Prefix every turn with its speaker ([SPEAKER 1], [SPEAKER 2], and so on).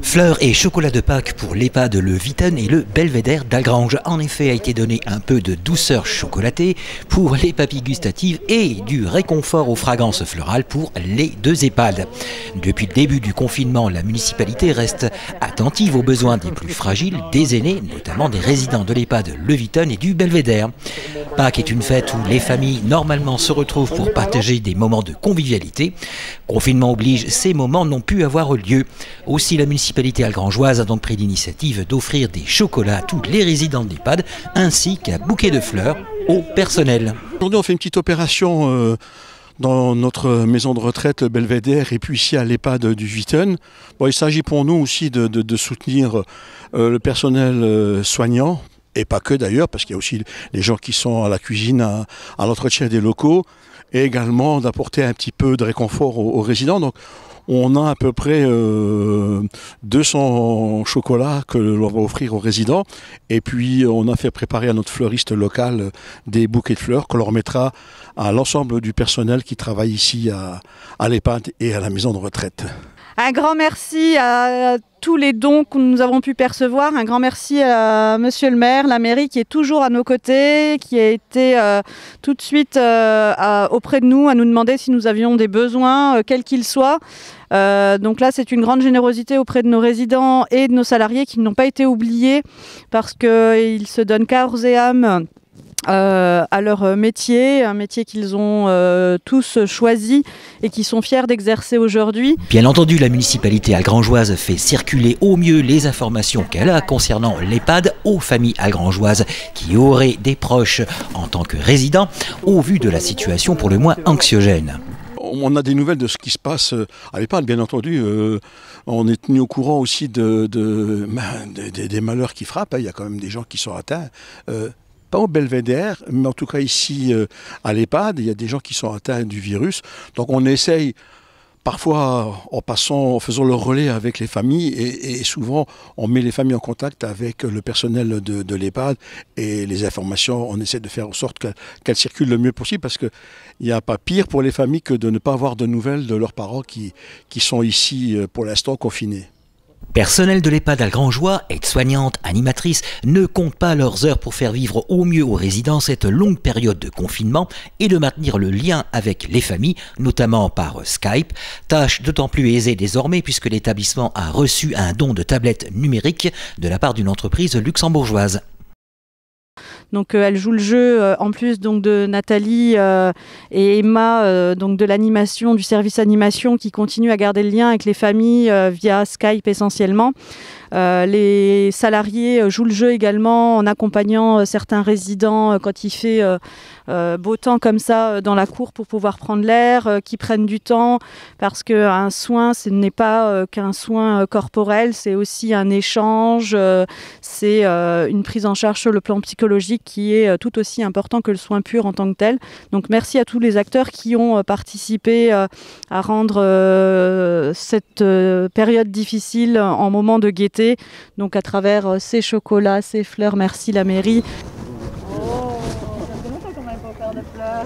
[SPEAKER 1] Fleurs et chocolat de Pâques pour l'EHPAD Le Witten et le Belvédère d'Algrange. En effet, a été donné un peu de douceur chocolatée pour les papilles gustatives et du réconfort aux fragrances florales pour les deux EHPAD. Depuis le début du confinement, la municipalité reste attentive aux besoins des plus fragiles, des aînés, notamment des résidents de l'EHPAD Le Witten et du Belvédère. Pâques est une fête où les familles normalement se retrouvent pour partager des moments de convivialité. Confinement oblige, ces moments n'ont pu avoir lieu. Aussi, la municipalité algrangeoise a donc pris l'initiative d'offrir des chocolats à tous les résidents de l'EHPAD ainsi qu'un bouquet de fleurs au personnel.
[SPEAKER 2] Aujourd'hui, on fait une petite opération dans notre maison de retraite Belvédère et puis ici à l'EHPAD du Witten. Bon, il s'agit pour nous aussi de soutenir le personnel soignant, et pas que d'ailleurs, parce qu'il y a aussi les gens qui sont à la cuisine, à l'entretien des locaux, et également d'apporter un petit peu de réconfort aux résidents. Donc, on a à peu près 200 chocolats que l'on va offrir aux résidents. Et puis, on a fait préparer à notre fleuriste local des bouquets de fleurs que l'on remettra à l'ensemble du personnel qui travaille ici à l'EHPAD et à la maison de retraite.
[SPEAKER 3] Un grand merci à tous les dons que nous avons pu percevoir. Un grand merci à Monsieur le maire, la mairie qui est toujours à nos côtés, qui a été tout de suite auprès de nous à nous demander si nous avions des besoins, quels qu'ils soient. Donc là, c'est une grande générosité auprès de nos résidents et de nos salariés qui n'ont pas été oubliés parce qu'ils se donnent corps et âme à leur métier, un métier qu'ils ont tous choisi et qui sont fiers d'exercer aujourd'hui.
[SPEAKER 1] Bien entendu, la municipalité algrangeoise fait circuler au mieux les informations qu'elle a concernant l'EHPAD aux familles algrangeoises qui auraient des proches en tant que résidents au vu de la situation pour le moins anxiogène.
[SPEAKER 2] On a des nouvelles de ce qui se passe à l'EHPAD, bien entendu. On est tenu au courant aussi des malheurs qui frappent. Il y a quand même des gens qui sont atteints. Pas au Belvédère, mais en tout cas ici à l'EHPAD, il y a des gens qui sont atteints du virus. Donc on essaye, parfois en faisant le relais avec les familles, et souvent on met les familles en contact avec le personnel de l'EHPAD, et les informations, on essaie de faire en sorte qu'elles circulent le mieux possible, parce qu'il n'y a pas pire pour les familles que de ne pas avoir de nouvelles de leurs parents qui sont ici pour l'instant confinés.
[SPEAKER 1] Personnel de l'EHPAD algrangeois, aides-soignantes, animatrices, ne comptent pas leurs heures pour faire vivre au mieux aux résidents cette longue période de confinement et de maintenir le lien avec les familles, notamment par Skype. Tâche d'autant plus aisée désormais puisque l'établissement a reçu un don de tablettes numériques de la part d'une entreprise luxembourgeoise.
[SPEAKER 3] Donc elle joue le jeu en plus donc de Nathalie et Emma donc de l'animation, du service animation qui continue à garder le lien avec les familles via Skype essentiellement. Les salariés jouent le jeu également en accompagnant certains résidents quand il fait beau temps comme ça dans la cour pour pouvoir prendre l'air, qui prennent du temps parce qu'un soin ce n'est pas qu'un soin corporel, c'est aussi un échange, c'est une prise en charge sur le plan psychologique qui est tout aussi important que le soin pur en tant que tel. Donc merci à tous les acteurs qui ont participé à rendre cette période difficile en moment de gaieté. Donc à travers ces chocolats, ces fleurs, merci la mairie. Oh, ça fait longtemps qu'on n'a pas offert de fleurs.